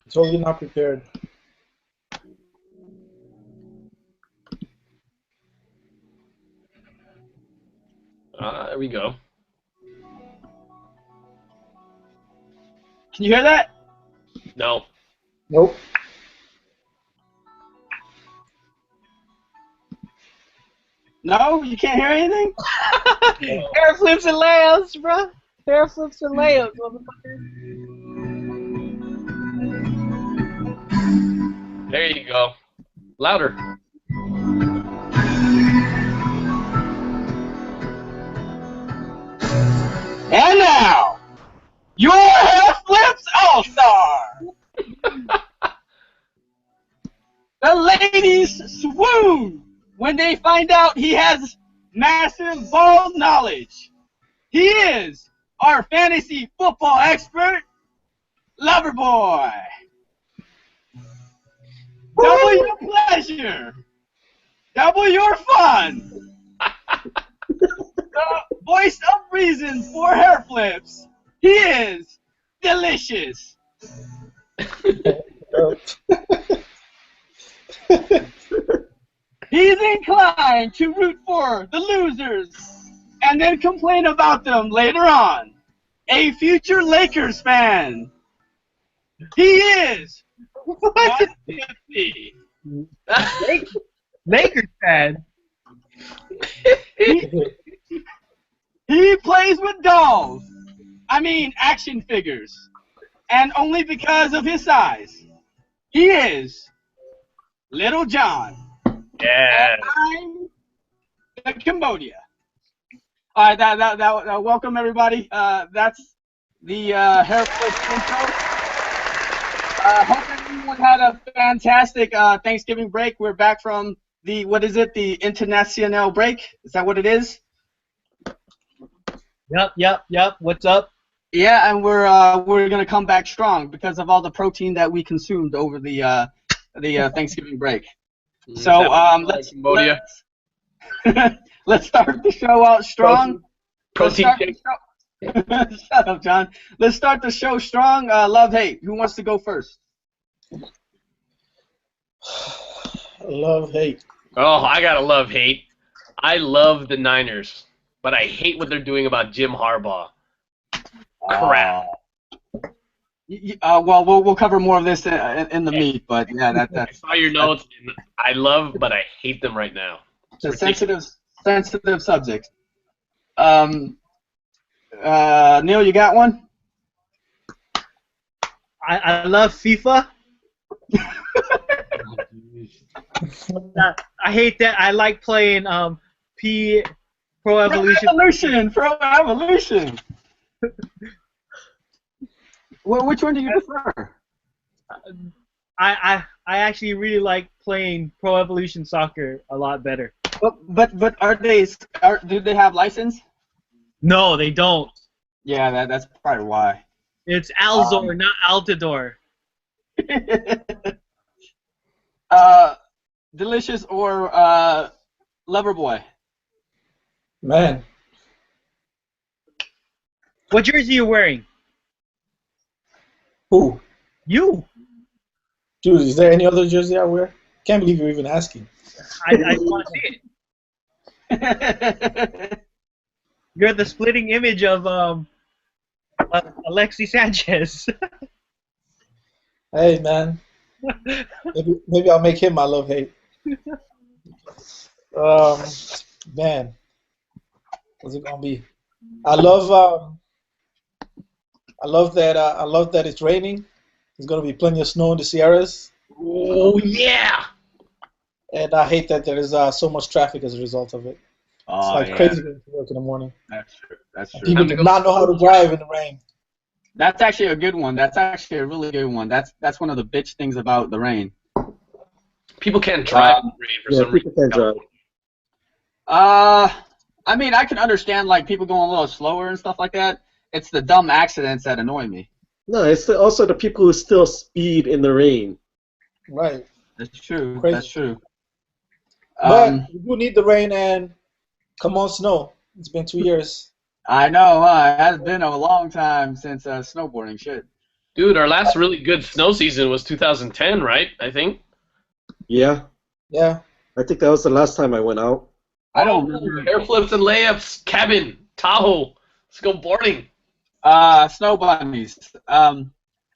Totally not prepared. There we go. Can you hear that? No. Nope. No, you can't hear anything. No. Hairflips and layups, bro. Hairflips and layups, motherfucker. There you go. Louder. And now, your Hairflips All-Star. The ladies swoon when they find out he has massive ball knowledge. He is our fantasy football expert, Loverboy. Double your pleasure. Double your fun. The voice of reason for Hairflips. He is delicious. He's inclined to root for the losers and then complain about them later on. A future Lakers fan. He is 150. Lakers fan. He plays with dolls. I mean action figures. And only because of his size. He is Little John. Yeah. And I'm the Cambodia. All right, welcome everybody. That's the Hairflips intro. Hope everyone had a fantastic Thanksgiving break. We're back from the the Internacionale Break. Is that what it is? Yep. What's up? Yeah, and we're gonna come back strong because of all the protein that we consumed over the Thanksgiving break. So let's let's start the show out strong. Protein. Shut up, John. Let's start the show strong. Love, hate. Who wants to go first? Love, hate. Oh, I gotta love hate. I love the Niners, but I hate what they're doing about Jim Harbaugh. Crap. Well, we'll cover more of this in the meat, but yeah, that's. I saw your notes. And I love, but I hate them right now. It's a sensitive subject. Neil, you got one? I love FIFA. I hate that. I like playing Pro Evolution. Pro Evolution. Well, which one do you prefer? I actually really like playing Pro Evolution Soccer a lot better. But do they have license? No, they don't. Yeah, that's probably why. It's Alzor, not Altador. Delicious or Loverboy? Man. What jersey are you wearing? Who? You. Dude, is there any other jersey I wear? Can't believe you're even asking. I want to see it. You're the splitting image of Alexi Sanchez. Hey, man. Maybe I'll make him my love hate. Man, what's it gonna be? I love that it's raining. There's gonna be plenty of snow in the Sierras. Oh yeah. And I hate that there is so much traffic as a result of it. It's like crazy going to work in the morning. That's true. People do not know how to drive in the rain. That's actually a good one. That's actually a really good one. That's one of the bitch things about the rain. People can't drive in the rain for some reason. People can't drive. I mean, I can understand like people going a little slower and stuff like that. It's the dumb accidents that annoy me. No, it's also the people who still speed in the rain. Right. That's true. Crazy. That's true. But we do need the rain, and come on, snow. It's been 2 years. I know, it has been a long time since snowboarding. Shit. Dude, our last really good snow season was 2010, right? I think. Yeah. Yeah. I think that was the last time I went out. I don't remember. Hairflips and layups, cabin, Tahoe. Let's go boarding. Snow bunnies.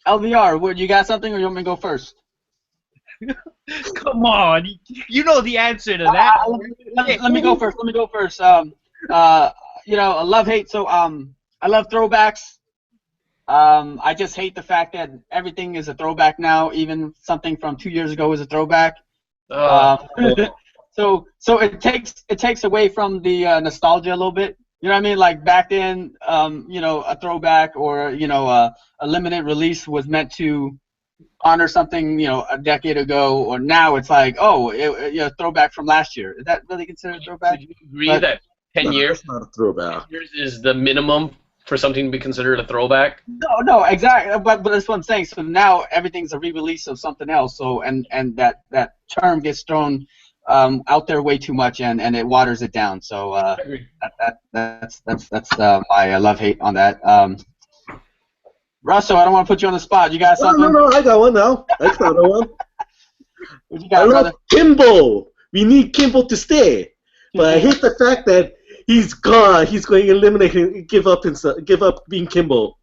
LVR, you got something, or you want me to go first? Come on, you know the answer to that. Let me go first. Let me go first. You know, love hate. So I love throwbacks. I just hate the fact that everything is a throwback now. Even something from 2 years ago is a throwback. So it takes away from the nostalgia a little bit. You know what I mean? Like back then, you know, a throwback or you know a limited release was meant to honor something, you know, a decade ago, or now it's like, oh, you know, throwback from last year. Is that really considered a throwback? Would you agree that 10 years, That's not a throwback. 10 years is the minimum for something to be considered a throwback? No, exactly. But that's what I'm saying. So now everything's a re-release of something else. So and that term gets thrown out there way too much, and it waters it down. So that's my love-hate on that. Russell, I don't want to put you on the spot. You got something? No, I got one now. I got one. What you got, I brother? love Kimbo. We need Kimbo to stay, but I hate the fact that he's gone. He's going to eliminate him, give up being Kimbo.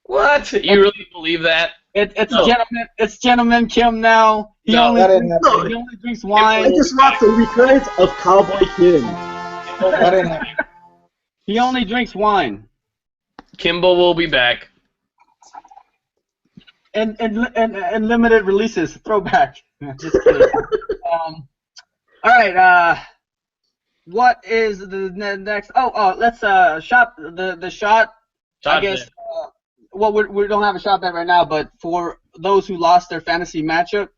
What? You really believe that? It's gentleman Kim now. He only drinks wine. I just watched the recurrence of Cowboy Kim. That ain't happening. He only drinks wine. Kimbo will be back. And limited releases, throwback. Just kidding. All right. What is the next? Let's shot the shot. I guess. Well, we don't have a shot bet right now, but for those who lost their fantasy matchup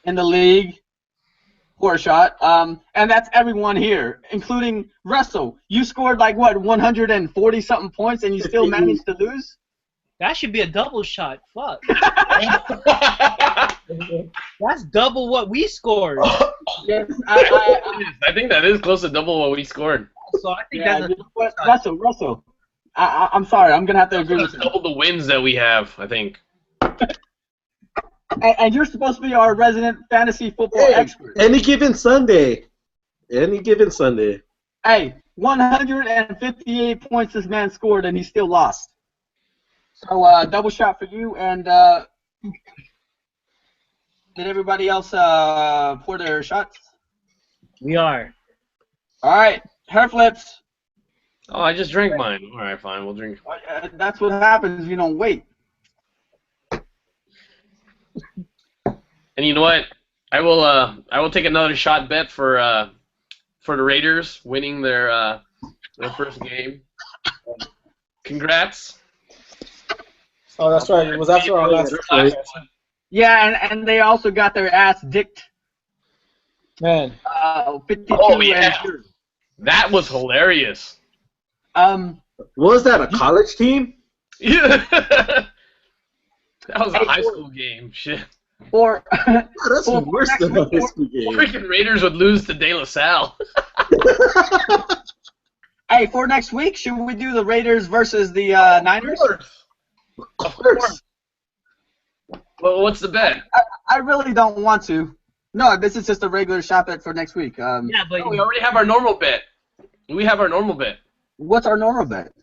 in the league, for a shot. And that's everyone here, including Russell. You scored like what, 140 something points, and you still managed to lose. That should be a double shot. Fuck. That's double what we scored. Yes, I think that is close to double what we scored. So I think that's Russell. I'm sorry. I'm gonna have to agree with you. Double the wins that we have, I think. And you're supposed to be our resident fantasy football expert. Any given Sunday. Hey, 158 points this man scored, and he still lost. So double shot for you. And did everybody else pour their shots? We are. All right, Hairflips. Oh, I just drank mine. All right, fine. We'll drink. That's what happens if you don't wait. And you know what? I will take another shot bet for the Raiders winning their first game. Congrats. Oh, that's right. It was after our last podcast. Yeah, and they also got their ass dicked. Man. 52 Oh yeah, and that was hilarious. Was that a college team? Yeah. That was a high school game. Shit. Or That's worse than a high school game. Freaking Raiders would lose to De La Salle. Hey, for next week, should we do the Raiders versus the Niners? Of course. Well, what's the bet? I really don't want to. No, this is just a regular shot bet for next week. Yeah, but We already have our normal bet. We have our normal bet. What's our normal bet?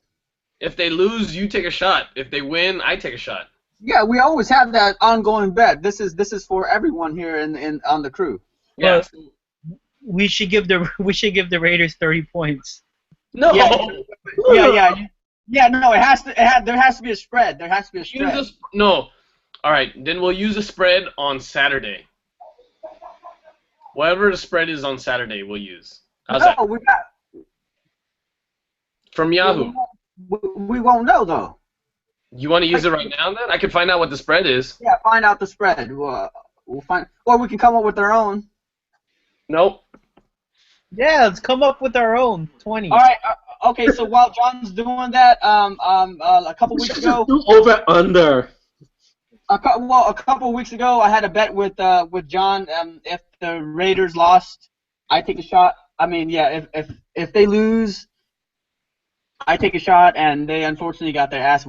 If they lose, you take a shot. If they win, I take a shot. Yeah, we always have that ongoing bet. This is for everyone here in on the crew. Yeah. we should give the Raiders 30 points. No. Yeah. No, there has to be a spread. There has to be a spread. No. All right, then we'll use a spread on Saturday. Whatever the spread is on Saturday, we'll use. How's that? We got. From Yahoo. We won't know though. You want to use it right now then? I can find out what the spread is. Yeah, find out the spread. We'll find, or we can come up with our own. Nope. Yeah, let's come up with our own 20. All right. Okay. So while John's doing that, a couple weeks ago. Over under. A couple weeks ago, I had a bet with John. If the Raiders lost, I take a shot. I mean, yeah. If they lose, I take a shot, and they unfortunately got their ass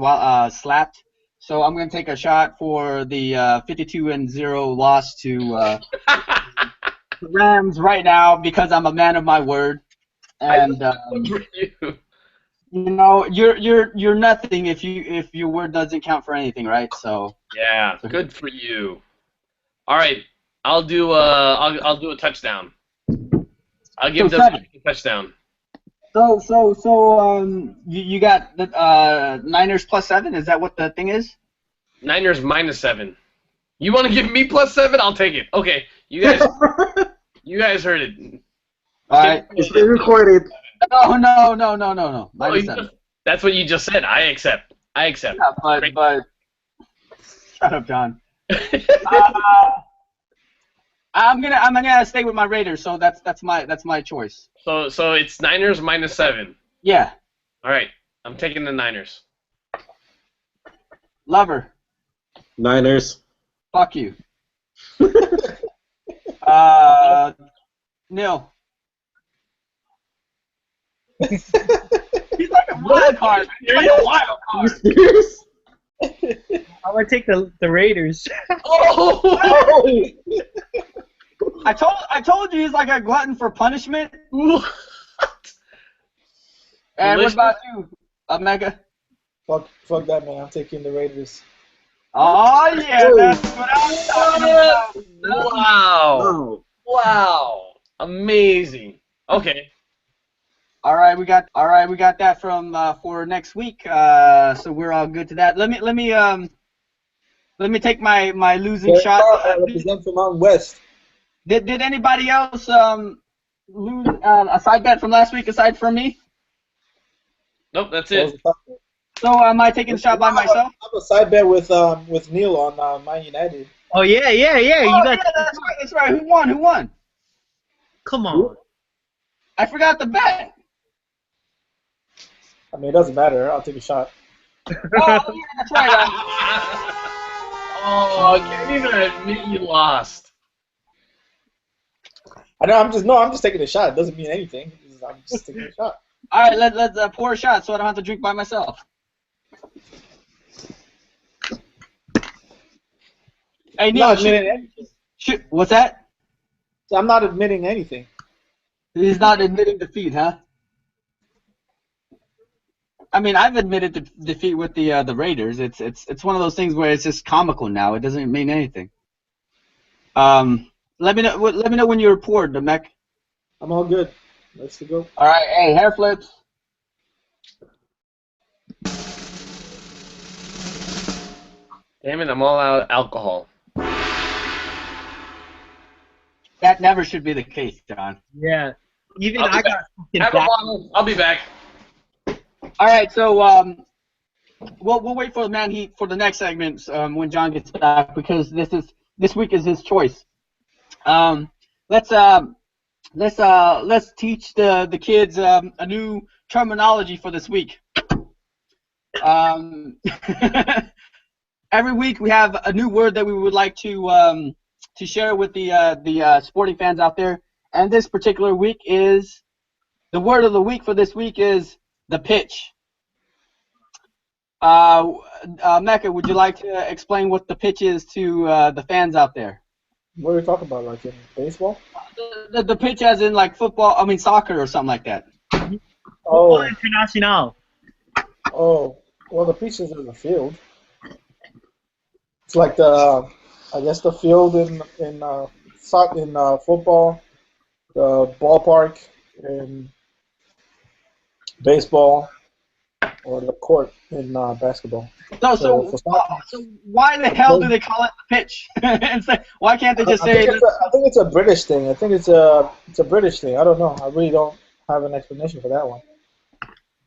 slapped. So I'm going to take a shot for the 52-0 loss to the Rams right now because I'm a man of my word. And you know, you're nothing if your word doesn't count for anything, right? So yeah, good for you. All right, I'll do a touchdown. I'll give this a touchdown. So you got the Niners +7. Is that what the thing is? Niners -7. You want to give me +7? I'll take it. Okay, you guys heard it. All right. It's been recorded. No. That's what you just said. I accept. Yeah, but shut up, John. I'm gonna stay with my Raiders. So that's my choice. So it's Niners -7. Yeah. All right, I'm taking the Niners. Lover. Niners. Fuck you. Neil. He's like a wild card. He's like a wild card. Serious? I'm gonna take the Raiders. Oh! I told you he's like a glutton for punishment. What? And what about you, Mega? Fuck that, man. I'm taking the Raiders. Oh yeah, that's what I'm talking about. Wow! Wow! Amazing. Okay. All right, we got that from for next week. So we're all good to that. Let me take my losing shot. I represent from Mountain West. Did anybody else lose a side bet from last week aside from me? Nope, that's it. So am I taking a shot by myself? I have a side bet with Neil on Man United. Oh yeah. That's right. Who won? Come on. I forgot the bet. I mean, it doesn't matter. I'll take a shot. Oh yeah, that's right. Oh, I can't even admit you lost. I know. I'm just taking a shot. It doesn't mean anything. I'm just taking a shot. All right, let's pour a shot so I don't have to drink by myself. Hey, Neil, what's that? So I'm not admitting anything. He's not admitting defeat, huh? I mean, I've admitted the defeat with the Raiders. It's one of those things where it's just comical now. It doesn't mean anything. Let me know when you're poured, the mech. I'm all good. Let's go. All right, hey, Hairflips. Damn it, I'm all out of alcohol. That never should be the case, John. Yeah. Even I got fucking back. I'll be back. All right, so we'll wait for the Man Heat for the next segment when John gets back because this week is his choice. Let's teach the kids a new terminology for this week. Every week we have a new word that we would like to share with the sporting fans out there, and this particular week is the word of the week for this week is the pitch. Mecca, would you like to explain what the pitch is to the fans out there? What are you talking about, like in baseball? The pitch as in like football, I mean soccer or something like that. Oh. Internacionale. Oh, well, the pitch is in the field. It's like the field in football, the ballpark in baseball, or the court in basketball. So why the hell do they call it the pitch? And say, why can't they just say? I think it's a British thing. I think it's a British thing. I don't know. I really don't have an explanation for that one.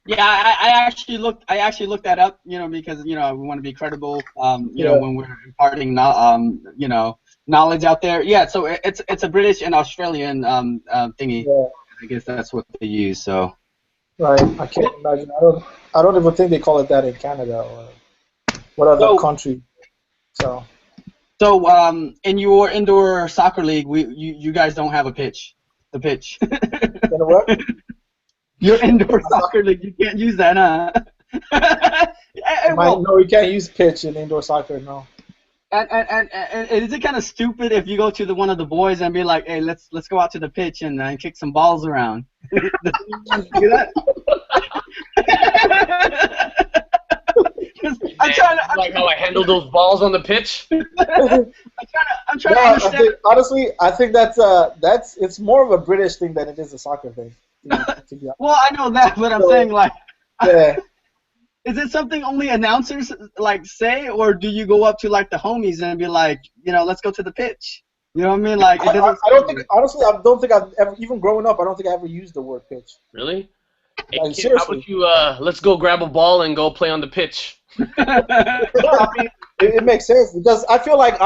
Yeah, I actually looked that up. Because we want to be credible. When we're imparting knowledge out there. Yeah, so it's a British and Australian thingy. Yeah. I guess that's what they use. So. Right. I can't imagine. I don't even think they call it that in Canada or what other country. So in your indoor soccer league, you guys don't have a pitch. The pitch. You know what? Your indoor soccer league, you can't use that, huh? No, you can't use pitch in indoor soccer. No. And is it kind of stupid if you go to one of the boys and be like, "Hey, let's go out to the pitch and kick some balls around"? Do that? I'm trying to. Like how I handle those balls on the pitch. I'm trying to understand. I think that's it's more of a British thing than it is a soccer thing. To be honest. Well, I know that, but I'm saying like. Yeah. Is it something only announcers like say, or do you go up to like the homies and be like, let's go to the pitch? You know what I mean? Like, I don't think, honestly, I don't think I've ever, even growing up, I don't think I ever used the word pitch. Really? Hey, Like, kid, how about you? Let's go grab a ball and go play on the pitch. I mean, it makes sense because I feel like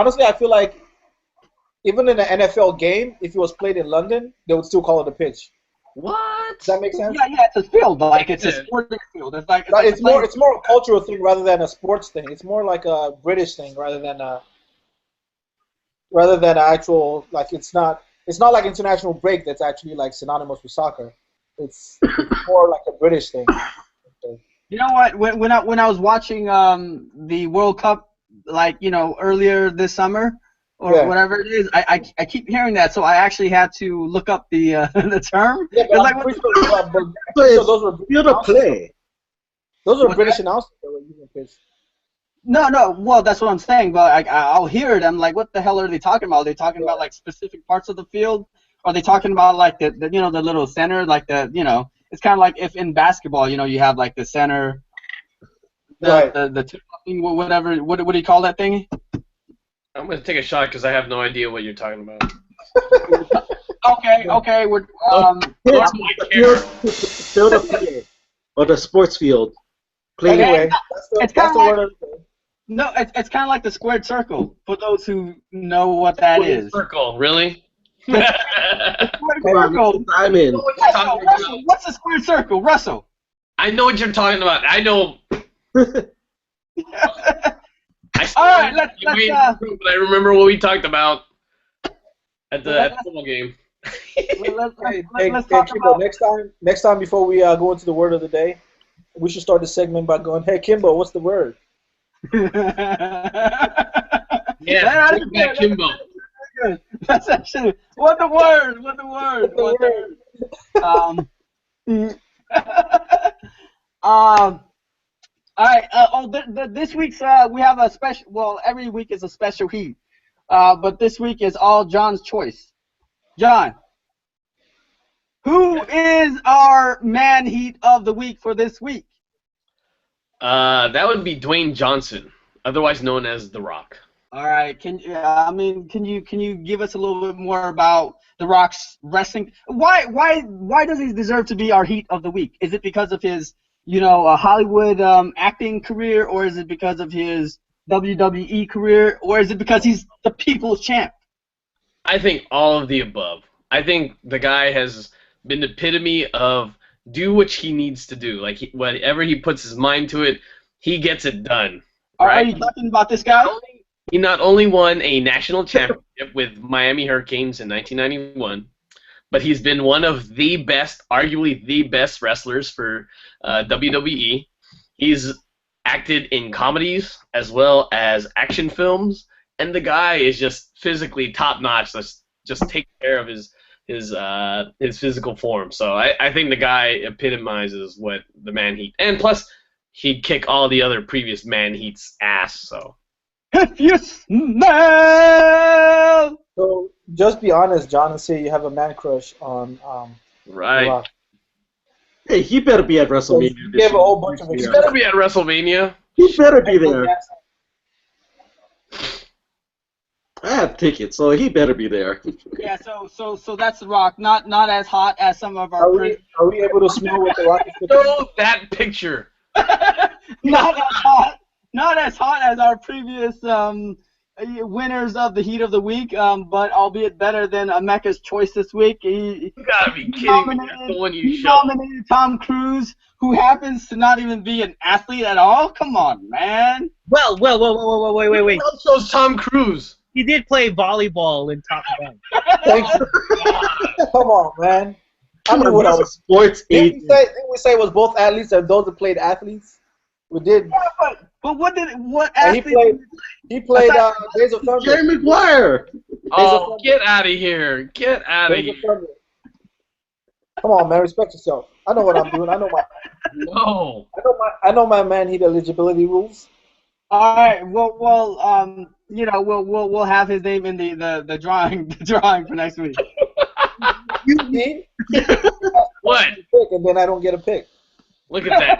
even in an NFL game, if it was played in London, they would still call it a pitch. What? Does that make sense? Yeah, it's a field, like it's a sporting field. It's more a cultural thing rather than a sports thing. It's more like a British thing rather than actual, like it's not like International Break that's actually like synonymous with soccer. It's more like a British thing. You know what? When I was watching the World Cup, like earlier this summer or whatever it is, I keep hearing that, so I actually had to look up the the term. Yeah, but like, those were play. Those were British announcers that were using pitch. No. Well, that's what I'm saying. But I'll hear it. I'm like, what the hell are they talking about? Are they talking about like specific parts of the field? Are they talking about like the the little center, like the It's kind of like if in basketball, you have like the center, the thing, whatever. What do you call that thing? I'm gonna take a shot because I have no idea what you're talking about. Okay. We're field of play or the sports field. Anyway, it's kind of like it's kind of like the squared circle for those who know what that is. Circle, really? Circle. I'm in. Russell, what's a squared circle, Russell? I know what you're talking about. I know. All right, let's but I remember what we talked about at the football game. Let's talk about next time before we go into the word of the day, we should start the segment by going, "Hey Kimbo, what's the word?" Yeah, Kimbo. That's actually what the word. All right. This week's we have a special. Well, every week is a special heat, but this week is all John's choice. John, who is our man heat of the week for this week? That would be Dwayne Johnson, otherwise known as The Rock. All right. Can you give us a little bit more about The Rock's wrestling? Why does he deserve to be our heat of the week? Is it because of his a Hollywood acting career, or is it because of his WWE career, or is it because he's the people's champ? I think all of the above. I think the guy has been the epitome of do what he needs to do. Like whatever he puts his mind to it, he gets it done. Right? Are you talking about this guy? He not only won a national championship with Miami Hurricanes in 1991, but he's been one of the best, arguably the best wrestlers for WWE. He's acted in comedies as well as action films, and the guy is just physically top notch. Let's just take care of his physical form. So I think the guy epitomizes what the man heat, and plus he'd kick all the other previous man heats ass. So if you smell. So just be honest, John, and say you have a man crush on right. Rock. Hey, he better be at WrestleMania. You have a whole bunch of He better be at WrestleMania. He better be there. I have tickets, so he better be there. Yeah, so that's The Rock. Not as hot as some of our. Are we able to smell what The Rock is cooking? Show that picture. Not as hot as our previous winners of the heat of the week, but albeit better than Mecca's choice this week. You gotta be kidding me. That's the one you showed. Nominated Tom Cruise, who happens to not even be an athlete at all. Come on, man. Well, wait. Who shows Tom Cruise? He did play volleyball in Top Gun. Thank you. Come on, man. I mean, what else? Sports Didn't we say it was both athletes and those that played athletes? We did. Yeah, but what He athlete? played Days of Thunder. Jerry Maguire. Oh, get out of here! Get out of Days of here! Thunder. Come on, man, respect yourself. I know what I'm doing. I know No. my man heat eligibility rules. All right. Well, you know, we'll have his name in the drawing for next week. You see? What? Pick, and then I don't get a pick. Look at that!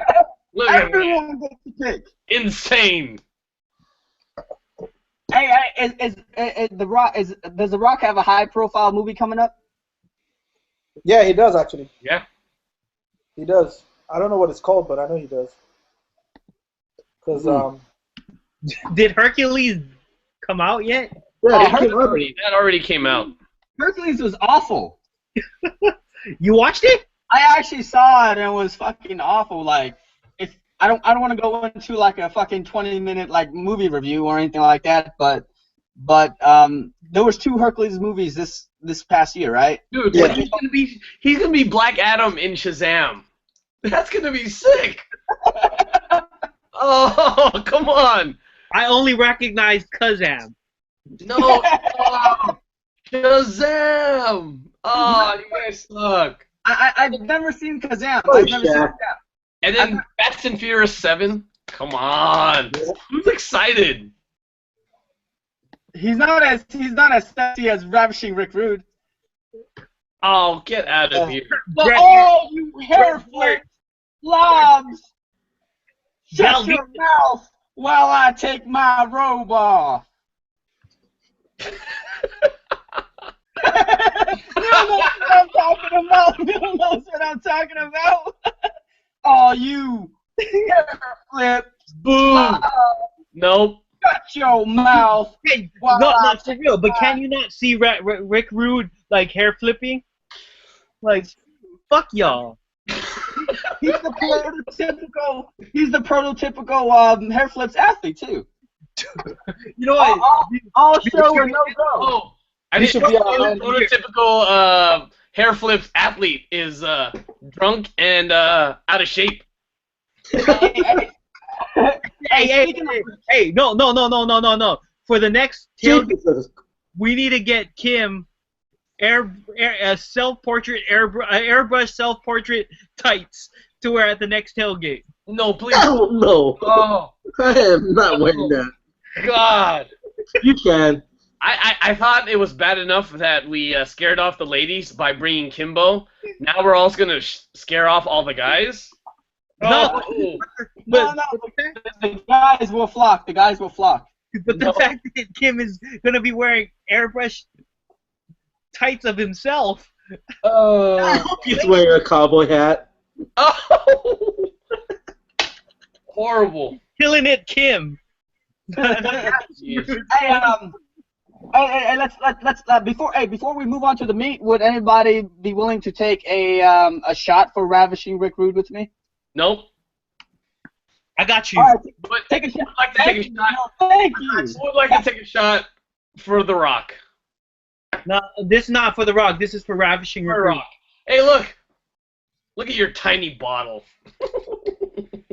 Look at that! Everyone gets to pick. Insane! Hey, does The Rock have a high-profile movie coming up? Yeah, he does actually. Yeah. He does. I don't know what it's called, but I know he does. Because Did Hercules come out yet? Yeah, Oh, he came out. That already came out. Hercules was awful. You watched it? I actually saw it and it was fucking awful. Like, if I don't want to go into like a fucking 20-minute like movie review or anything like that, but there was 2 Hercules movies this past year, right? Dude, Yeah. like, he's gonna be Black Adam in Shazam. That's gonna be sick. Oh, come on. I only recognized Kazam. No. Oh, Shazam. Oh, you guys suck. I've never seen Kazam. Oh, I've never seen Shaq. Kazam. And then Fast and Furious 7. Come on. Who's excited? He's not as sexy as Ravishing Rick Rude. Oh, get out of here. But Brett- all you hair flip slobs, shut Val your mouth while I take my robe off. You don't know what I'm talking about. You don't know what I'm talking about. Oh, you hair flip Boom. Nope. shut your mouth. Hey, Wow. not for real. But can you not see Rick Rude like hair flipping? Like, fuck y'all. He's the prototypical hair flips athlete too. You know what? All show and no go. Oh, I He didn't should be know on the prototypical hair flips athlete is drunk and out of shape. Hey, no. For the next tailgate, Jesus. we need to get Kim self-portrait airbrush self-portrait tights to wear at the next tailgate. No, please. Hell no. Oh, I am not wearing that. God. You can. I thought it was bad enough that we scared off the ladies by bringing Kimbo. Now we're also going to scare off all the guys? No. Oh. But The guys will flock. The guys will flock. But the No. fact that Kim is gonna be wearing airbrush tights of himself. He's wearing a cowboy hat. Oh. Horrible. Killing it, Kim. Jeez. Hey, let's before we move on to the meet, would anybody be willing to take a shot for Ravishing Rick Rude with me? Nope. I got you. All right, But take a shot. I'd like to take a shot. Thank you. I would like to take a shot for The Rock. No, this is not for The Rock. This is for Ravishing For Rick. Rock. Hey, look. Look at your tiny bottle.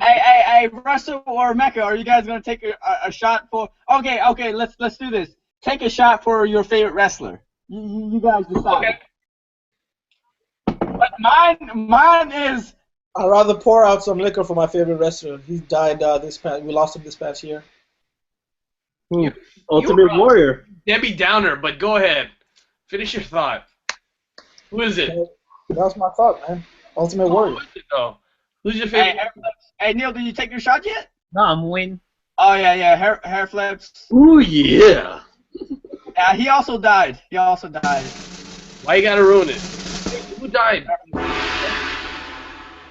Hey, Russell or Mecca, are you guys gonna take a shot for? Okay, let's do this. Take a shot for your favorite wrestler. You guys decide. Okay. But mine is. I'd rather pour out some liquor for my favorite wrestler. He died we lost him this past year. Ultimate You're Warrior. Debbie Downer, but go ahead. Finish your thought. Who is it? That was my thought, man. Ultimate Warrior. Who is it, though? Who's your Hey, favorite? hey, Neil, did you take your shot yet? No, I'm waiting. Oh yeah, hair flips. Ooh, yeah. Yeah, he also died. Why you gotta ruin it? Who died?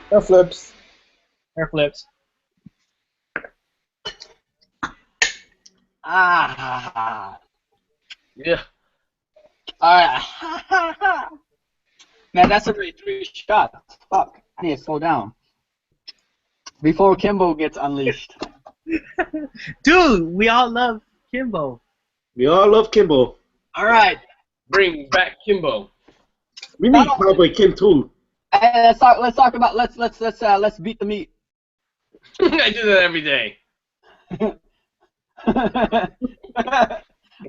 Hair flips. Hair flips. Ah. Yeah. Alright. Man, that's already 3 shots. Fuck. I need to slow down. Before Kimbo gets unleashed. Dude, we all love Kimbo. We all love Kimbo. Alright. Bring back Kimbo. We need Cowboy Kim too. Hey, let's talk about let's beat the meat. I do that every day.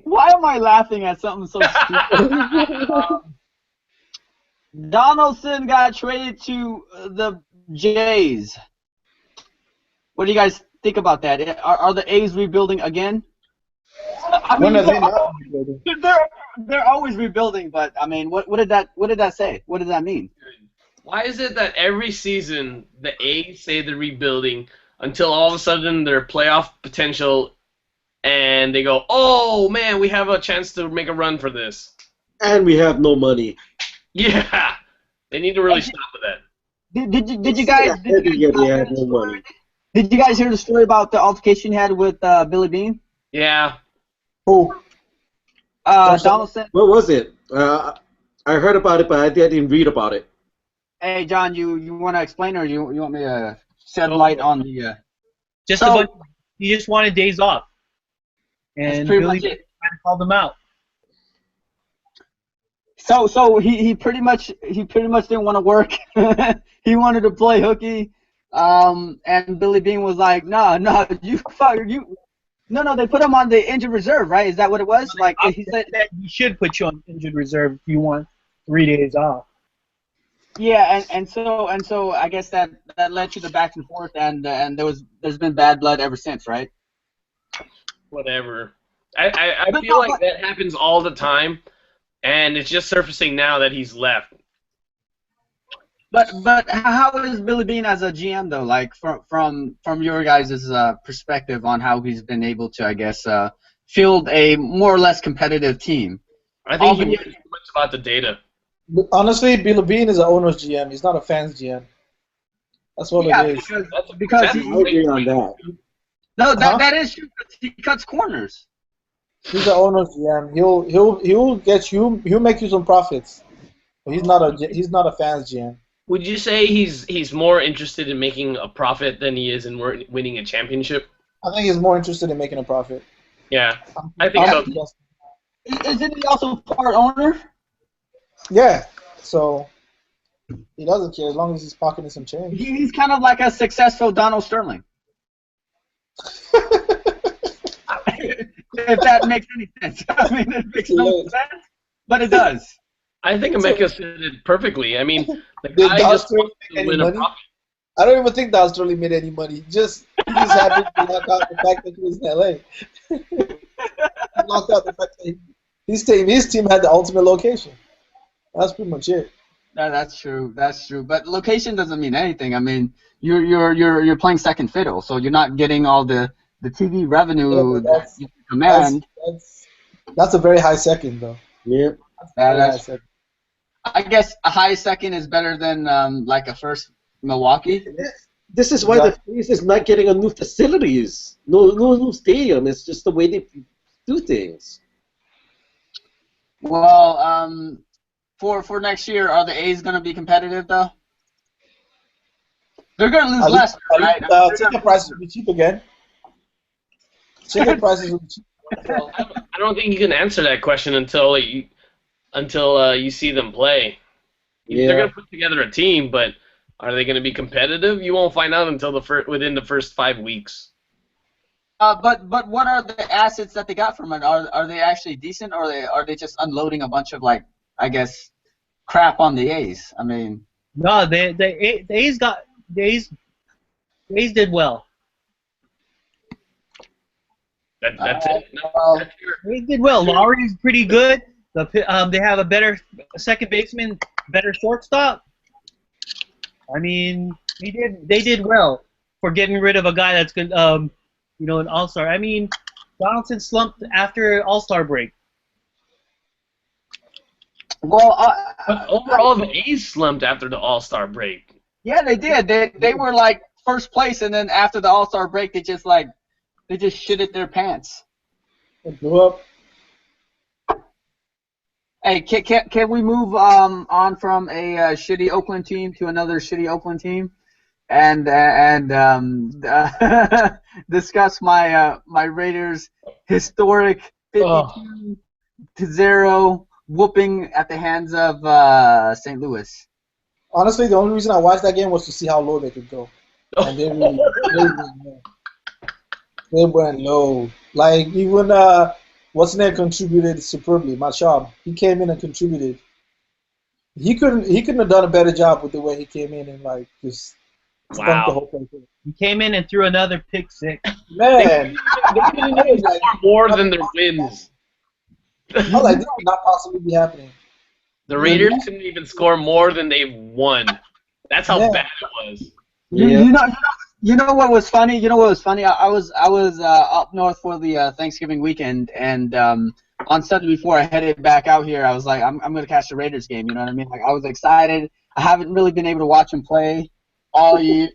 Why am I laughing at something so stupid? Donaldson got traded to the Jays. What do you guys think about that? Are the A's rebuilding again? I When mean, are they not rebuilding? they're always rebuilding, but I mean, what did that say? What does that mean? Why is it that every season the A's say they're rebuilding until all of a sudden their playoff potential and they go, oh man, we have a chance to make a run for this. And we have no money. Yeah, they need to really stop with that. Did you guys did you guys hear the story about the altercation he had with Billy Bean? Yeah. Who? Donaldson. What was it? I heard about it, but I didn't read about it. Hey, John, you want to explain, or you want me to shed light on the? He just wanted days off, and Billy kind of called him out. So he pretty much didn't want to work. He wanted to play hooky, and Billy Bean was like, no, you no, they put him on the injured reserve, right? Is that what it was? Like he said, he should put you on injured reserve if you want 3 days off. Yeah, and so I guess that led to the back and forth, and there's been bad blood ever since, right? Whatever. I feel like that happens all the time, and it's just surfacing now that he's left. But how is Billy Bean as a GM though? Like from your guys' perspective on how he's been able to, I guess, field a more or less competitive team. I think he knows too much about the data. Honestly, Billy Bean is an owner's GM. He's not a fan's GM. That's what it is. Because I agree on that. No, that is true. He cuts corners. He's an owner's GM. He'll make you some profits. But he's not a fan's GM. Would you say he's more interested in making a profit than he is in winning a championship? I think he's more interested in making a profit. Yeah, I think so. Isn't he also part owner? Yeah, so he doesn't care as long as he's pocketing some change. He's kind of like a successful Donald Sterling. If that makes any sense. I mean, it makes no sense, but it does. I think Emeka said it perfectly. I mean, the Did guy Donald just Sterling wants to make win any a money? profit. I don't even think Donald Sterling made any money. He's just happy to knock out the fact that he was in LA. He knocked out the fact that his team had the ultimate location. That's pretty much it. That's true. That's true. But location doesn't mean anything. I mean, you're playing second fiddle, so you're not getting all the TV revenue that you command. That's a very high second, though. Yeah. I guess a high second is better than like a first Milwaukee. This is why the Phillies is not getting a new facilities, no new stadium. It's just the way they do things. Well, for next year, are the A's going to be competitive though? They're going to lose less, right? Ticket prices will be cheap again. Ticket prices will be cheap. Well, I don't think you can answer that question until you see them play. Yeah. They're going to put together a team, but are they going to be competitive? You won't find out until within the first 5 weeks. But what are the assets that they got from it? Are they actually decent, or are they just unloading a bunch of, like, I guess, crap on the A's? I mean, no, the A's did well. That's it. They did well. Lowry's pretty good. They have a better second baseman, better shortstop. I mean, they did well for getting rid of a guy that's good. An all-star. I mean, Donaldson slumped after All-Star break. well, But overall, the A's slumped after the All-Star break. yeah, they did. They were like first place, and then after the All-Star break, they just shitted their pants. It blew up. Hey, can we move on from a shitty Oakland team to another shitty Oakland team, and discuss my Raiders' historic 52-0 whooping at the hands of St. Louis? Honestly, the only reason I watched that game was to see how low they could go. and they went low. Like even what's his name contributed superbly. Machab, he came in and contributed. He couldn't have done a better job with the way he came in and like just stunk the whole place. He came in and threw another pick six. Man, They couldn't even score more than their wins. I was like, this could not possibly be happening. The Raiders couldn't even score more than they've won. That's how bad it was. You know what was funny? You know what was funny? I was up north for the Thanksgiving weekend, and on Sunday before I headed back out here, I was like, I'm gonna catch the Raiders game. You know what I mean? Like I was excited. I haven't really been able to watch them play all year.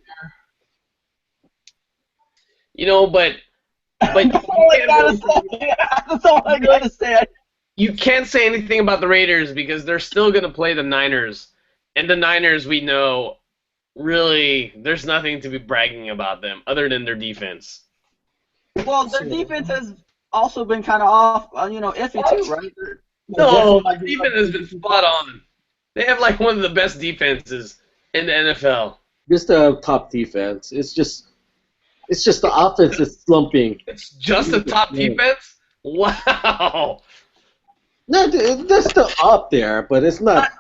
You know, but that's all I gotta say. That's all I gotta say. You can't say anything about the Raiders because they're still gonna play the Niners, and the Niners we know. Really, there's nothing to be bragging about them other than their defense. Well, their defense has also been kind of off, iffy too, right? No, their defense has been spot on. They have like one of the best defenses in the NFL. Just a top defense. It's just the offense is slumping. It's just a top defense? Wow. No, they're still up there, but it's not.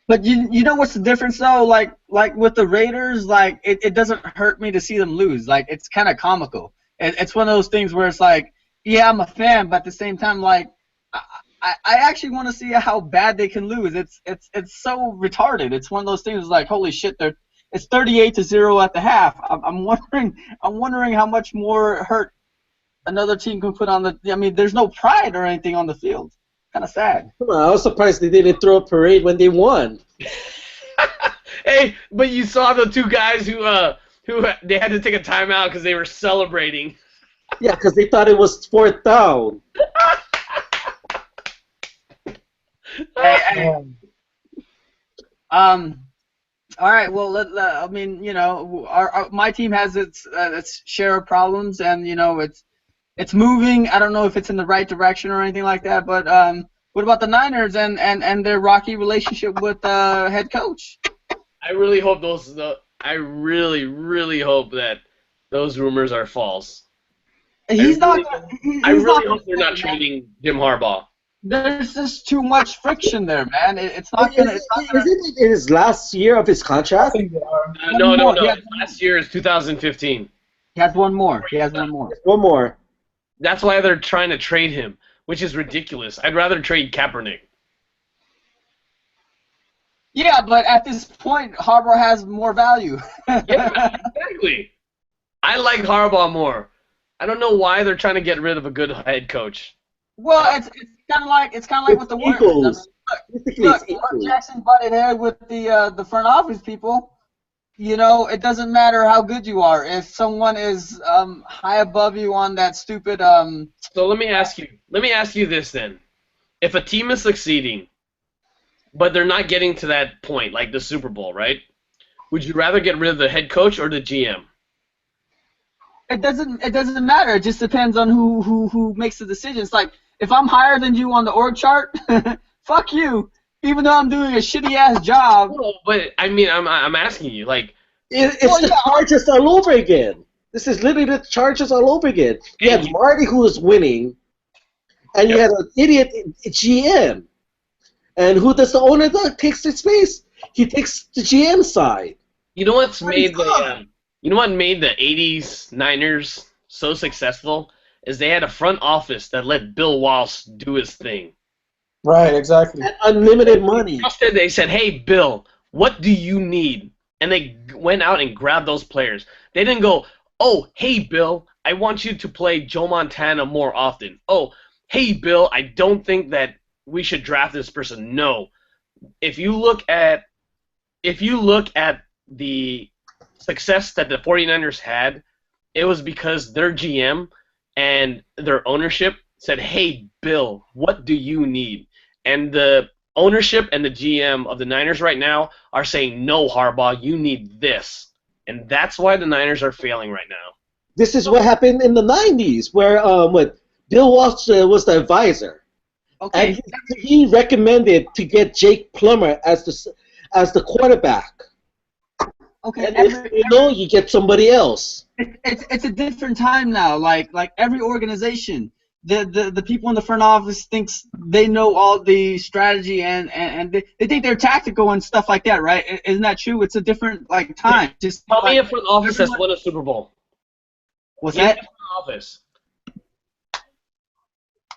But you know what's the difference though? Like with the Raiders, like it doesn't hurt me to see them lose. Like it's kind of comical. It's one of those things where it's like, yeah, I'm a fan, but at the same time, like I actually want to see how bad they can lose. It's so retarded. It's one of those things like, holy shit, it's 38-0 at the half. I'm wondering how much more hurt another team can put on the. I mean, there's no pride or anything on the field. Kind of sad. Come on, I was surprised they didn't throw a parade when they won. Hey, but you saw the two guys who they had to take a timeout because they were celebrating. Yeah, because they thought it was fourth down. All right. Well, I mean, my team has its share of problems, and it's moving. I don't know if it's in the right direction or anything like that. But what about the Niners and their rocky relationship with head coach? I really hope I really, really hope that those rumors are false. I really hope they're not trading Jim Harbaugh. There's just too much friction there, man. It's not gonna. Isn't it his last year of his contract? I think they are. No. Last year is 2015. He has one more. One more. That's why they're trying to trade him, which is ridiculous. I'd rather trade Kaepernick. Yeah, but at this point, Harbaugh has more value. Yeah, exactly. I like Harbaugh more. I don't know why they're trying to get rid of a good head coach. Well, it's kind of like with the Warriors. Look, Jackson butted head with the front office people. It doesn't matter how good you are. If someone is high above you on that stupid So let me ask you this then. If a team is succeeding, but they're not getting to that point, like the Super Bowl, right? Would you rather get rid of the head coach or the GM? It doesn't matter. It just depends on who makes the decisions. Like if I'm higher than you on the org chart, fuck you. Even though I'm doing a shitty ass job. Well, but I mean, I'm asking you, like, it's the Chargers all over again. This is literally the Chargers all over again. You had Marty who was winning, and you had an idiot GM. And who does the owner takes the space? He takes the GM side. You know what made the 80s Niners so successful is they had a front office that let Bill Walsh do his thing. Right, exactly. And unlimited money. They said, "Hey, Bill, what do you need?" And they went out and grabbed those players. They didn't go, "Oh, hey, Bill, I want you to play Joe Montana more often." "Oh, hey, Bill, I don't think that we should draft this person." No. If you look at the success that the 49ers had, it was because their GM and their ownership said, "Hey, Bill, what do you need?" And the ownership and the GM of the Niners right now are saying, "No, Harbaugh, you need this." And that's why the Niners are failing right now. This is what happened in the 90s, where Bill Walsh was the advisor. Okay. And he recommended to get Jake Plummer as the quarterback. okay, And if you know, you get somebody else. it's a different time now. Like every organization, the people in the front office thinks they know all the strategy and they think they're tactical and stuff like that, right? Isn't that true? It's a different like time. Just Tell me like, a front office that's won a Super Bowl. what's In that? the front office.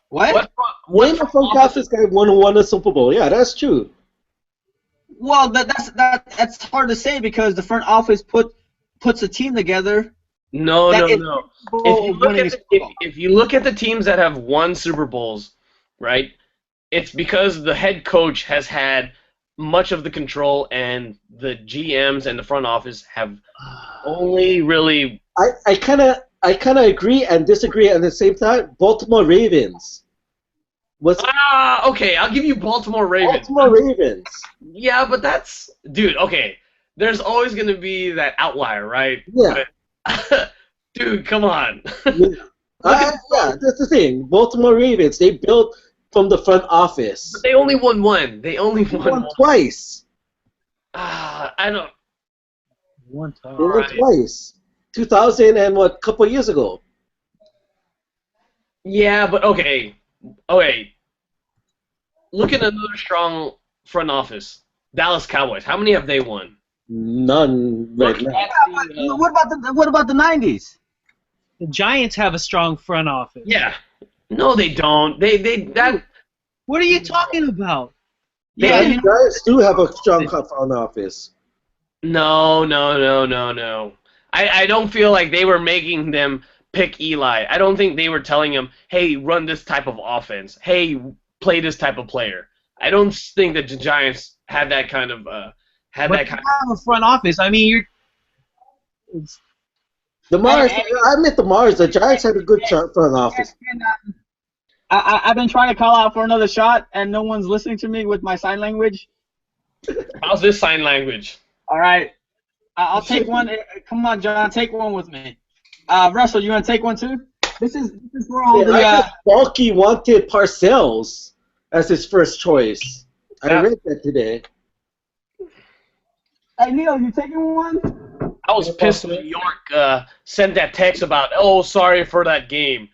What? When the front office guy won a Super Bowl, yeah, that's true. Well, that's hard to say because the front office puts a team together. No. That is If you look at the teams that have won Super Bowls, right? It's because the head coach has had much of the control, and the GMs and the front office have only really. I kind of agree and disagree at the same time. Baltimore Ravens. Okay, I'll give you Baltimore Ravens. Baltimore Ravens. Yeah, but that's dude. Okay, there's always gonna be that outlier, right? Yeah. But, dude, come on. Yeah, that's the thing. Baltimore Ravens, they built from the front office. But they only won one. They only won one. Twice. I don't. One time. They won twice. 2000 and what? Couple years ago. Yeah, but okay. Look at another strong front office. Dallas Cowboys. How many have they won? None right now. What about the 90s? The Giants have a strong front office. Yeah. No, they don't. That. What are you talking about? Yeah, The Giants do have a strong front office. No. I don't feel like they were making them pick Eli. I don't think they were telling him, hey, run this type of offense. Hey, play this type of player. I don't think that the Giants had that kind of Have a front office. I mean, The Mars. I admit the Mars. The Giants had a good front office. I've been trying to call out for another shot, and no one's listening to me with my sign language. How's this sign language? All right, I'll take one. Come on, John, take one with me. Russell, you want to take one too? This is where all I thought Balky wanted Parcells as his first choice. I read that today. Hey, Neil, you taking one? I was pissed when New York sent that text about, oh, sorry for that game.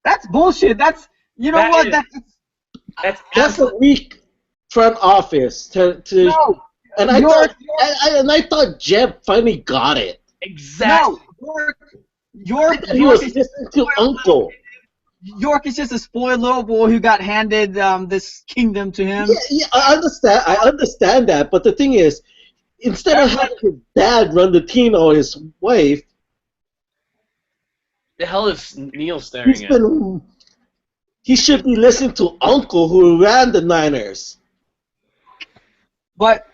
That's bullshit. That's what? That's a weak front office to no. And I thought Jeb finally got it. Exactly. No, York He was listening to Uncle. York is just a spoiled little boy who got handed this kingdom to him. Yeah, I understand that, but the thing is, instead of having his dad run the team or his wife, The hell is Neil staring at? He should be listening to Uncle who ran the Niners. But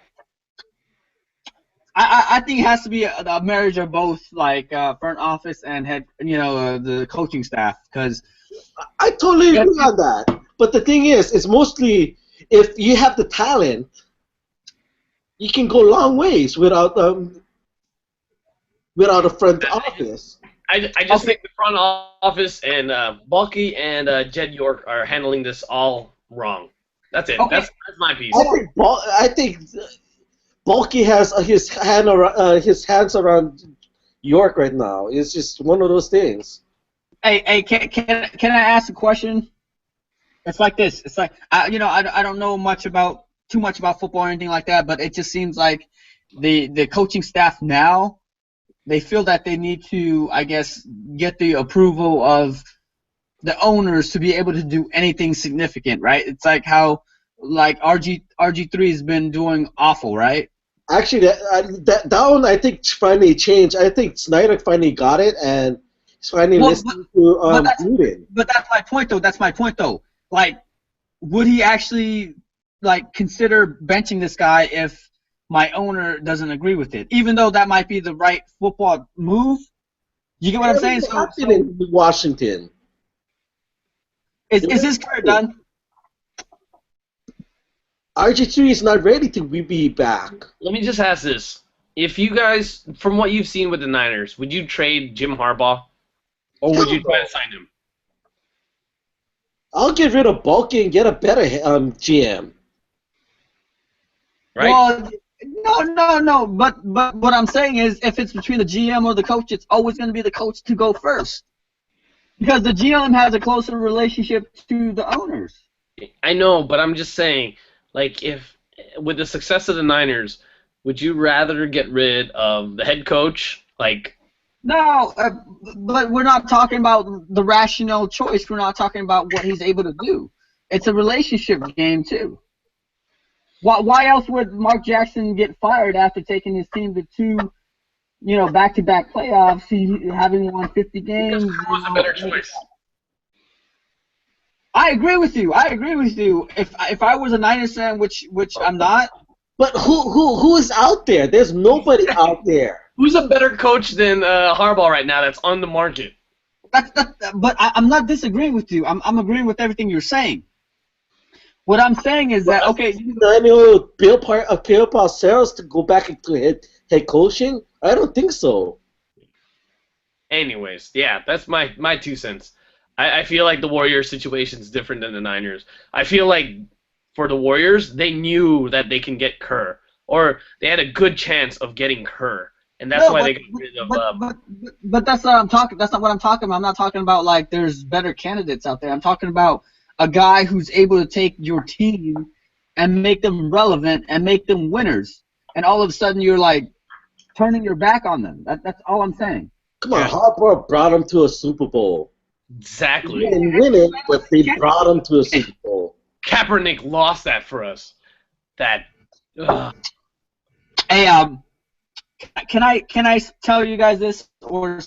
I think it has to be a marriage of both, like front office and head, the coaching staff. Because I totally agree on that. But the thing is, it's mostly if you have the talent, you can go long ways without a front office. I just think the front office and Bulky and Jed York are handling this all wrong. That's it. Okay. That's my piece. I think Bulky has his hands around York right now. It's just one of those things. Hey, can I ask a question? It's like this. It's like I don't know too much about football or anything like that, but it just seems like the coaching staff now, they feel that they need to, I guess, get the approval of the owners to be able to do anything significant, right? It's like how RG3 has been doing awful, right? Actually, that one I think finally changed. I think Snyder finally got it, and he's finally listening to Gruden. But that's my point, though. Like, would he actually consider benching this guy if my owner doesn't agree with it? Even though that might be the right football move. You get what I'm saying? So in Washington. Is his career done? RG3 is not ready to be back. Let me just ask this. If you guys, from what you've seen with the Niners, would you trade Jim Harbaugh? Or would you try to sign him? I'll get rid of Bulky and get a better GM. Right? Well, No. But what I'm saying is, if it's between the GM or the coach, it's always going to be the coach to go first, because the GM has a closer relationship to the owners. I know, but I'm just saying, like, if with the success of the Niners, would you rather get rid of the head coach? Like, No, but we're not talking about the rational choice. We're not talking about what he's able to do. It's a relationship game too. Why else would Mark Jackson get fired after taking his team to two, back-to-back playoffs, having won 50 games? because Kerr was a better choice. I agree with you. If I was a Niners fan, which I'm not. But who is out there? There's nobody out there. Who's a better coach than Harbaugh right now that's on the market? But I'm not disagreeing with you. I'm agreeing with everything you're saying. What I'm saying is that, okay. Bill Parcells to go back into head coaching? I don't think so. Anyways, yeah, that's my 2 cents. I feel like the Warriors situation is different than the Niners. I feel like for the Warriors, they knew that they can get Kerr, or they had a good chance of getting Kerr, and that's why they got rid of. But that's not what I'm talking. That's not what I'm talking about. I'm not talking about like there's better candidates out there. I'm talking about a guy who's able to take your team and make them relevant and make them winners, and all of a sudden you're like turning your back on them. That's all I'm saying. Come on, Harbaugh brought them to a Super Bowl. Exactly. They didn't win it, but they brought them to a Super Bowl. Kaepernick lost that for us. That. Hey, can I tell you guys this, or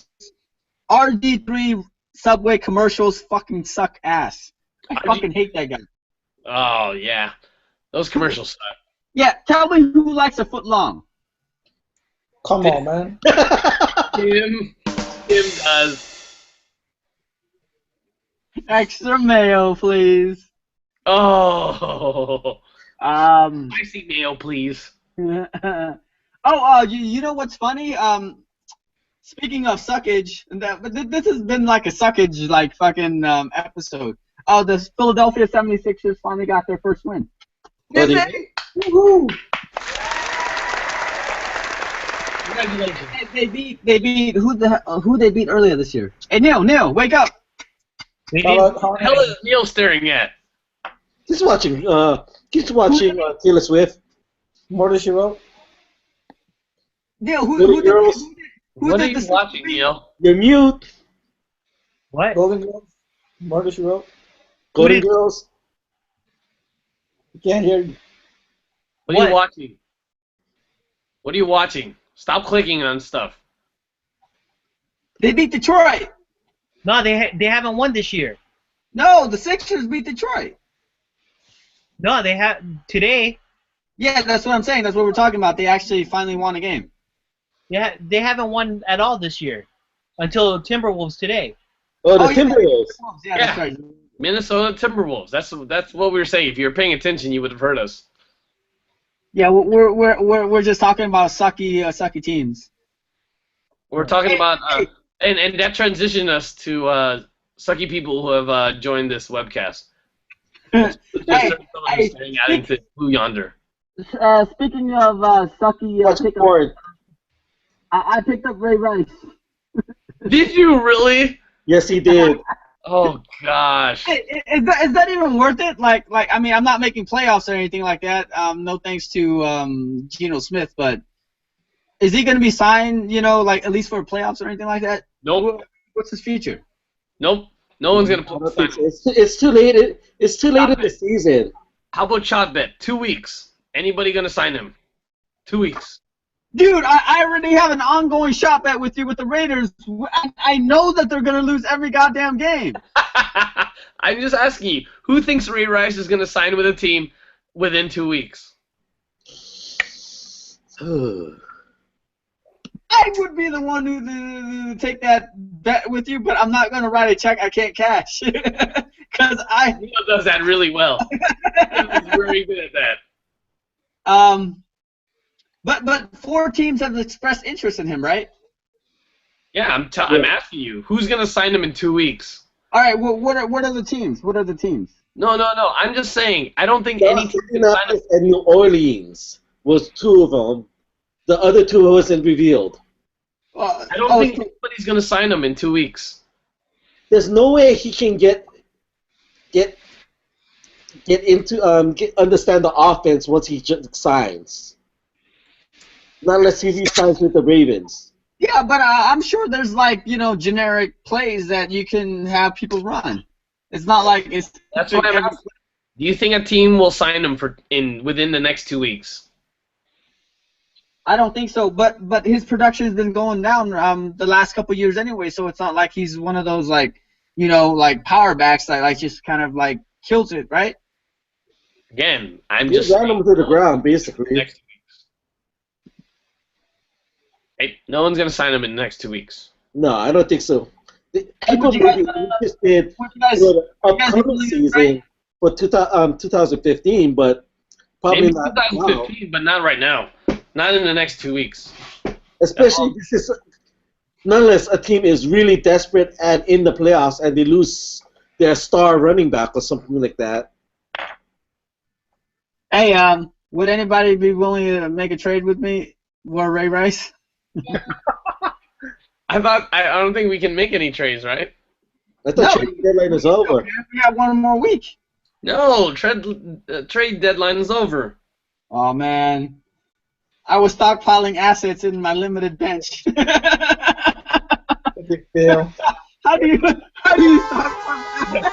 RD3 Subway commercials fucking suck ass. I fucking hate that guy. Oh yeah, those commercials suck. Yeah, tell me who likes a foot long. Come on, man. Tim does. Extra mayo, please. Oh. Spicy mayo, please. You know what's funny? Speaking of suckage, this has been like a suckage like fucking episode. Oh, the Philadelphia 76ers finally got their first win. Woohoo! Congratulations. They beat who they beat earlier this year? Hey Neil, wake up! What the hell is Neil staring at? He's watching Taylor Swift. Murder, She Wrote. Neil, What are you watching, Neil? You're mute. What? Golden Girls. Murder, She Wrote. Golden Girls. I can't hear you. What are you watching? What are you watching? Stop clicking on stuff. They beat Detroit. No, they haven't won this year. No, the Sixers beat Detroit. No, they have today. Yeah, that's what I'm saying. That's what we're talking about. They actually finally won a game. Yeah, they haven't won at all this year until Timberwolves today. Oh, the Timberwolves. Yeah, that's right. Minnesota Timberwolves. That's what we were saying. If you were paying attention, you would have heard us. Yeah, we're just talking about sucky teams. We're talking about and that transitioned us to sucky people who have joined this webcast. Staring out into blue yonder. Speaking of sucky, I picked up Ray Rice. Did you really? Yes, he did. Oh gosh. Is that even worth it? Like I mean, I'm not making playoffs or anything like that. No thanks to Geno Smith, but is he going to be signed? Like at least for playoffs or anything like that? Nope. What's his future? Nope. No one's going to play. It's too late. It's too late in the season. How about shot bet? 2 weeks. Anybody going to sign him? 2 weeks. Dude, I already have an ongoing shot bet with you with the Raiders. I know that they're going to lose every goddamn game. I'm just asking you, who thinks Ray Rice is going to sign with a team within 2 weeks? I would be the one who take that bet with you, but I'm not going to write a check I can't cash. Because Neil does that really well. He's very good at that. But 4 teams have expressed interest in him, right? Yeah, I'm asking you, who's going to sign him in 2 weeks? All right, well, what are the teams? No. I'm just saying, I don't think any team can sign him. New Orleans. was 2 of them. The other 2 wasn't revealed. I don't think anybody's going to sign him in 2 weeks. There's no way he can get into understand the offense once he signs. Not unless he signs with the Ravens. Yeah, but I'm sure there's like generic plays that you can have people run. It's not like it's. That's why I'm asking. Do you think a team will sign him within the next 2 weeks? I don't think so, but his production has been going down the last couple of years anyway, so it's not like he's one of those like power backs that like just kind of like kills it, right? Again, I'm just just ran him to the ground basically. Next 2 weeks. Hey, no one's gonna sign him in the next 2 weeks. No, I don't think so. People may be interested for the upcoming season for 2015, but probably maybe not 2015, but not right now. Not in the next 2 weeks. Especially unless a team is really desperate and in the playoffs and they lose their star running back or something like that. Hey, would anybody be willing to make a trade with me for Ray Rice? I don't think we can make any trades, right? I thought trade deadline is over. We got one more week. No, trade deadline is over. Oh man, I was stockpiling assets in my limited bench. Big fail. How do you stockpile assets?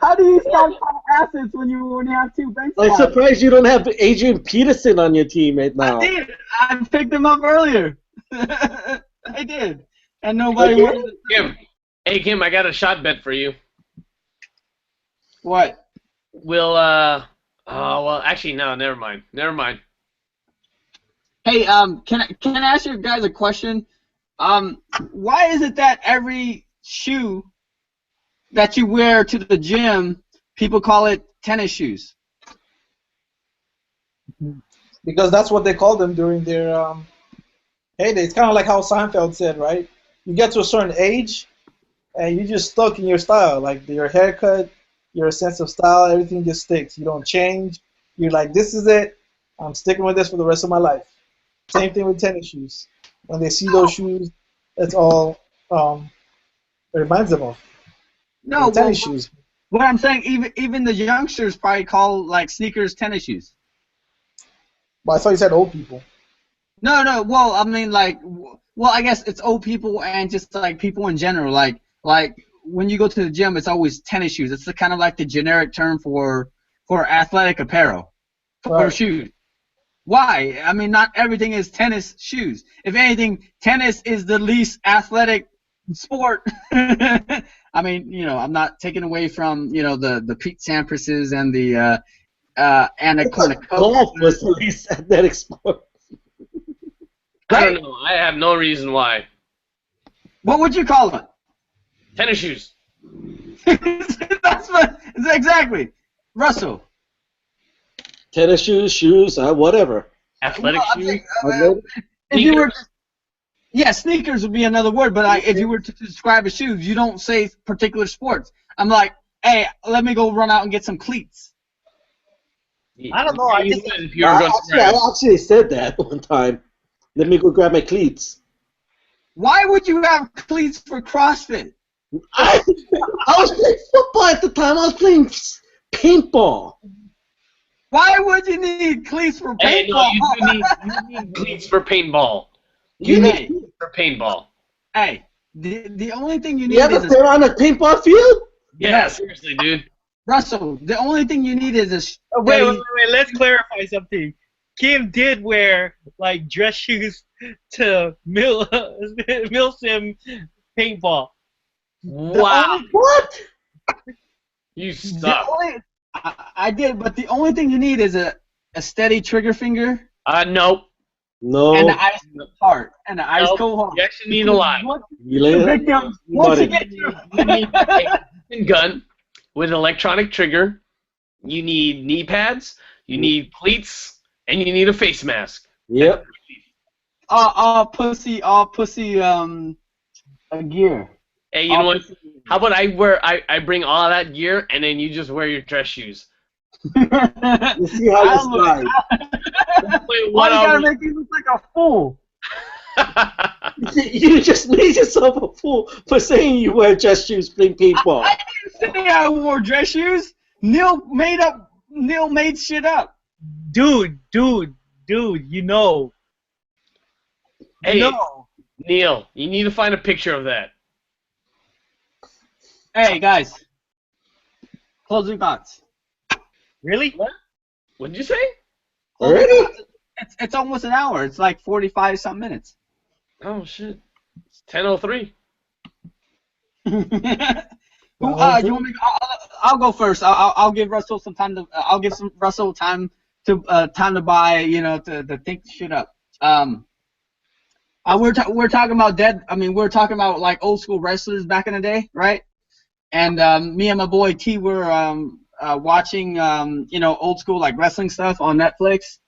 How do you stockpile assets when you only have 2 bench spots? I'm surprised you don't have Adrian Peterson on your team right now. I did. I picked him up earlier. I did, and nobody wanted to. Kim, hey Kim, I got a shot bet for you. What? We'll well, actually no, never mind. Hey, can I ask you guys a question? Why is it that every shoe that you wear to the gym, people call it tennis shoes? Because that's what they called them during their heyday. It's kind of like how Seinfeld said, right? You get to a certain age, and you're just stuck in your style. Like your haircut, your sense of style, everything just sticks. You don't change. You're like, this is it. I'm sticking with this for the rest of my life. Same thing with tennis shoes. When they see those shoes, that's all it reminds them of. No, tennis shoes. What I'm saying, even the youngsters probably call like sneakers tennis shoes. Well, I thought you said old people. No. Well, I mean, like, I guess it's old people and just like people in general. Like when you go to the gym, it's always tennis shoes. It's kind of like the generic term for athletic apparel, for shoes. Why? I mean, not everything is tennis shoes. If anything, tennis is the least athletic sport. I mean, I'm not taking away from the Pete Sampras's and the Anna Kournikova. Golf was the least athletic sport. I don't know. I have no reason why. What would you call it? Tennis shoes. That's what exactly. Russell. Tennis shoes, whatever. Athletic shoes. If you were, sneakers would be another word. But if you were to describe a shoes, you don't say particular sports. I'm like, hey, let me go run out and get some cleats. I don't know. I actually said that one time. Let me go grab my cleats. Why would you have cleats for CrossFit? I was playing football at the time. I was playing paintball. Why would you need cleats for paintball? Hey, no, you need cleats for paintball. You need cleats for paintball. Hey, the only thing you need is... You ever been on a paintball field? Yeah, seriously, dude. Russell, the only thing you need is a... Wait, let's clarify something. Kim did wear, like, dress shoes to Milsim paintball. Wow. What? You suck. I did, but the only thing you need is a steady trigger finger. Nope. No. And the ice heart. And the ice cold heart. You actually need a lot. Once you get you need a gun with an electronic trigger. You need knee pads. You need cleats. And you need a face mask. Yep. All pussy gear. Hey, you know what? How about I bring all that gear and then you just wear your dress shoes? You see how you slide. Why you gotta make me look like a fool? You just made yourself a fool for saying you wear dress shoes playing paintball. I didn't say I wore dress shoes. Neil made shit up. Dude, you know. Hey, No. Neil, you need to find a picture of that. Hey guys, closing thoughts. Really? What did you say? Already? It's almost an hour. It's like 45 some minutes. Oh shit! It's 10:03. You want me? I'll go first. I'll give Russell some time to. I'll give Russell time to buy. To think shit up. We're talking about dead. I mean, we're talking about like old school wrestlers back in the day, right? And me and my boy T were watching old school like wrestling stuff on Netflix,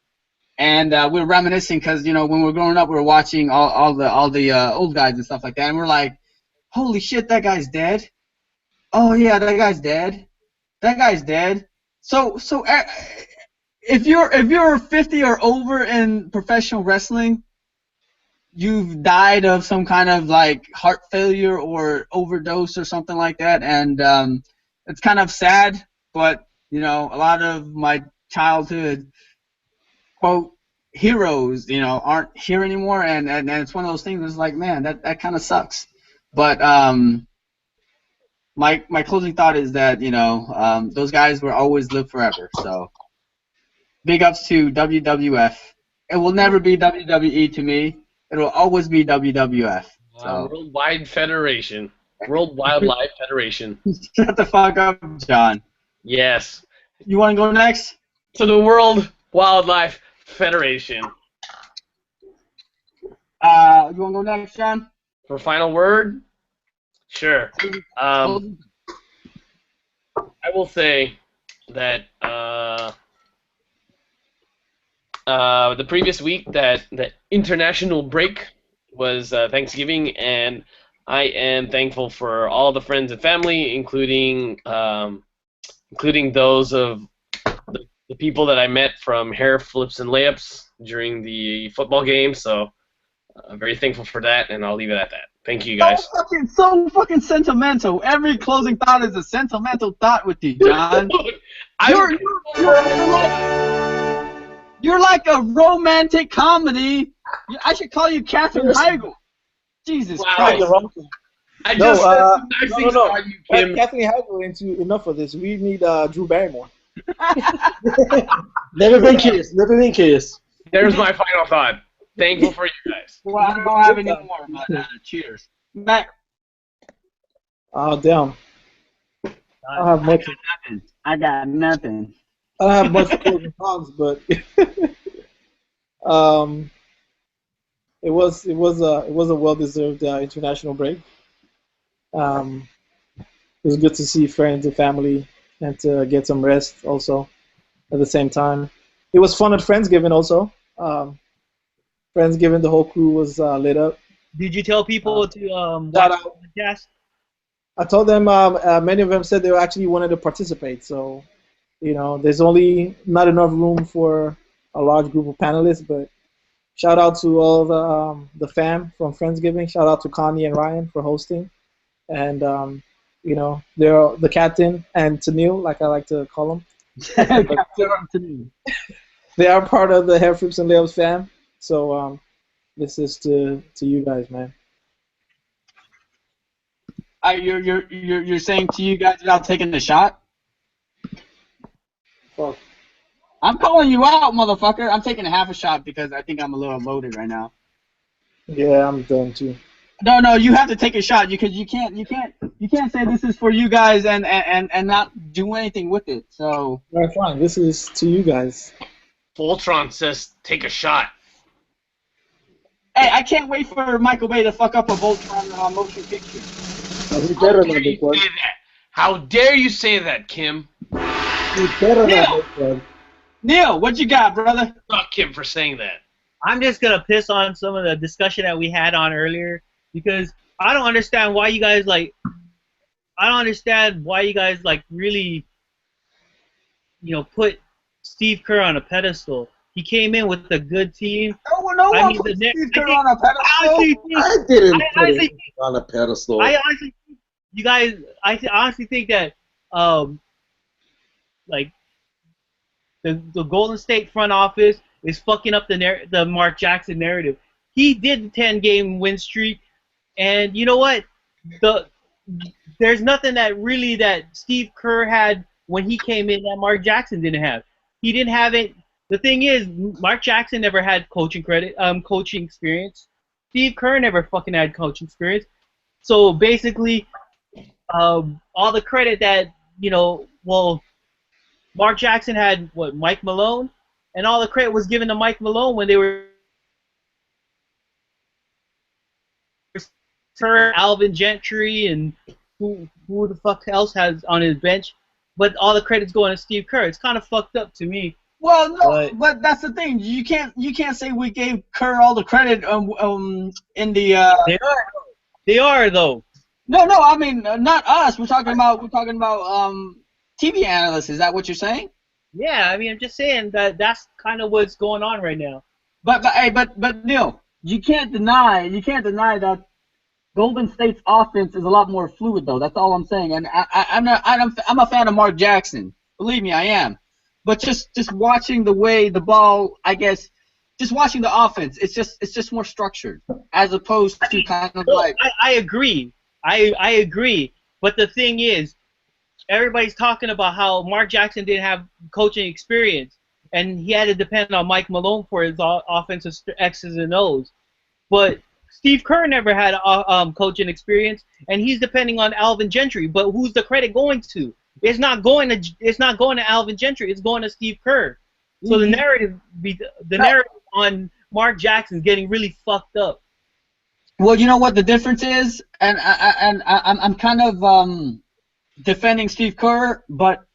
and we were reminiscing because when we were growing up we were watching all the old guys and stuff like that, and we're like, holy shit, that guy's dead. Oh yeah, that guy's dead. That guy's dead. So if you're 50 or over in professional wrestling, you've died of some kind of like heart failure or overdose or something like that, and it's kind of sad, but a lot of my childhood quote heroes aren't here anymore, and it's one of those things that's like, man, that kind of sucks. But my closing thought is that those guys will always live forever. So big ups to WWF. It will never be WWE to me. It'll always be WWF. So. Worldwide Federation. World Wildlife Federation. Shut the fuck up, John. Yes. You want to go next? To the World Wildlife Federation. You want to go next, John? For final word? Sure. I will say that the previous week that the International Break was Thanksgiving, and I am thankful for all the friends and family, including those of the people that I met from Hairflips and Layups during the football game. So I'm very thankful for that, and I'll leave it at that. Thank you, guys. So fucking sentimental. Every closing thought is a sentimental thought with you, John. You're like a romantic comedy. I should call you Katherine Heigl. Jesus Christ. You're wrong. I just said some nice things no. about you, Kim. Kathleen Heigl into enough of this. We need Drew Barrymore. Never been kissed. Never been kissed. There's my final thought. Thankful for you guys. Well, I don't have any more, but cheers. Mac. Oh, damn. I don't have much. I got nothing. I don't have much closing thoughts, but it was a well-deserved international break. It was good to see friends and family and to get some rest also at the same time. It was fun at Friendsgiving also. Friendsgiving, the whole crew was lit up. Did you tell people to watch the podcast? I told them, many of them said they actually wanted to participate, so there's only not enough room for a large group of panelists, but shout out to all the fam from Friendsgiving. Shout out to Connie and Ryan for hosting. And, they're the captain and Tanil, like I like to call them. They are part of the Hairflips and Layups fam. So this is to you guys, man. You're saying to you guys without taking the shot? Fuck. I'm calling you out, motherfucker. I'm taking a half a shot because I think I'm a little loaded right now. Yeah, I'm done too. No, you have to take a shot because you can't say this is for you guys and not do anything with it. So. All right, fine. This is to you guys. Voltron says take a shot. Hey, I can't wait for Michael Bay to fuck up a Voltron motion picture. He's better than this one. How dare you say that, Kim? He's better than this one. Neil, what you got, brother? Fuck Kim for saying that. I'm just gonna piss on some of the discussion that we had on earlier because I don't understand why you guys really put Steve Kerr on a pedestal. He came in with a good team. No one put Steve Kerr on a pedestal. I didn't put him on a pedestal. I honestly, you guys, honestly think that, like, the Golden State front office is fucking up the Mark Jackson narrative. He did the 10-game win streak, and you know what? There's nothing that Steve Kerr had when he came in that Mark Jackson didn't have. He didn't have it. The thing is, Mark Jackson never had coaching experience. Steve Kerr never fucking had coaching experience. So basically, all the credit that Mark Jackson had Mike Malone, and all the credit was given to Mike Malone when they were Alvin Gentry and who the fuck else has on his bench, but all the credit's going to Steve Kerr. It's kind of fucked up to me. Well, no, but that's the thing. You can't say we gave Kerr all the credit in the. They are though. No, I mean not us. We're talking about TV analysts. Is that what you're saying? Yeah, I mean I'm just saying that's kind of what's going on right now. But Neil, you can't deny that Golden State's offense is a lot more fluid though. That's all I'm saying. And I'm a fan of Mark Jackson. Believe me, I am. But just watching the way the ball, I guess, just watching the offense, it's just more structured as opposed to kind of like. I agree. I agree. But the thing is, everybody's talking about how Mark Jackson didn't have coaching experience, and he had to depend on Mike Malone for his offensive X's and O's. But Steve Kerr never had coaching experience, and he's depending on Alvin Gentry. But who's the credit going to? It's not going to Alvin Gentry. It's going to Steve Kerr. So the narrative on Mark Jackson is getting really fucked up. Well, you know what the difference is, and I'm kind of defending Steve Kerr, but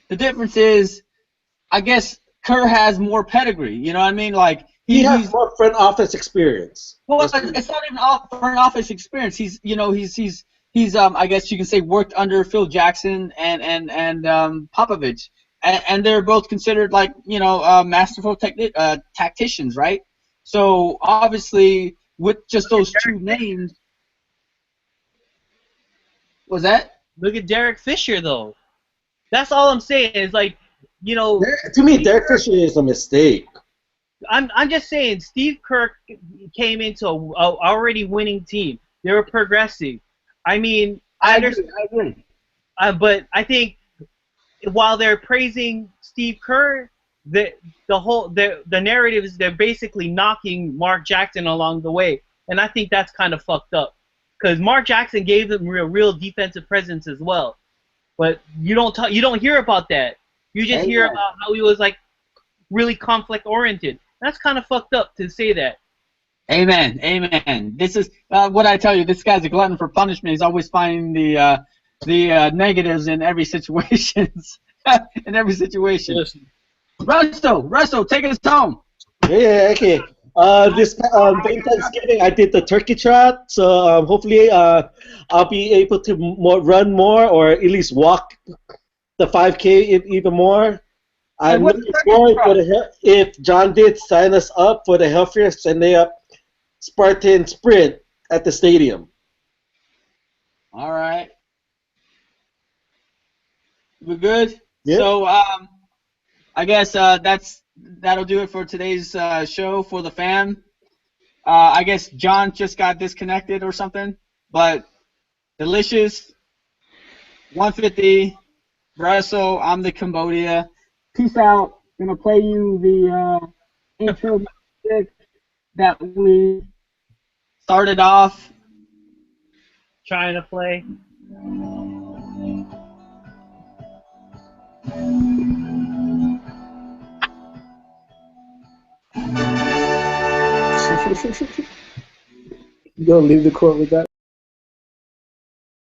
the difference is, I guess Kerr has more pedigree. You know what I mean? Like he has more front office experience. Well, it's not even front office experience. He's I guess you can say worked under Phil Jackson and Popovich, and they're both considered like masterful tacticians, right? So obviously with just those two names, was that? Look at Derek Fisher though. That's all I'm saying is like to me Derek Fisher is a mistake. I'm just saying Steve Kerr came into a already winning team. They were progressing. I mean, I agree. But I think while they're praising Steve Kerr, the narrative is they're basically knocking Mark Jackson along the way, and I think that's kind of fucked up because Mark Jackson gave them real defensive presence as well. But you don't hear about that. You just hear about how he was like really conflict oriented. That's kind of fucked up to say that. Amen. This is what I tell you. This guy's a glutton for punishment. He's always finding the negatives in every situation. In every situation. Resto, take us home. Yeah, okay. This during Thanksgiving, I did the turkey trot, so hopefully I'll be able to run more or at least walk the 5K even more. I'm looking forward for if John did sign us up for the Hairflips and the Spartan Sprint at the stadium. All right. We're good? Yep. So I guess that'll do it for today's show for the fam. I guess John just got disconnected or something, but delicious. 150. Russell, I'm the Cambodia. Peace out. Gonna play you the intro music that we started off trying to play. You gonna leave the court with that?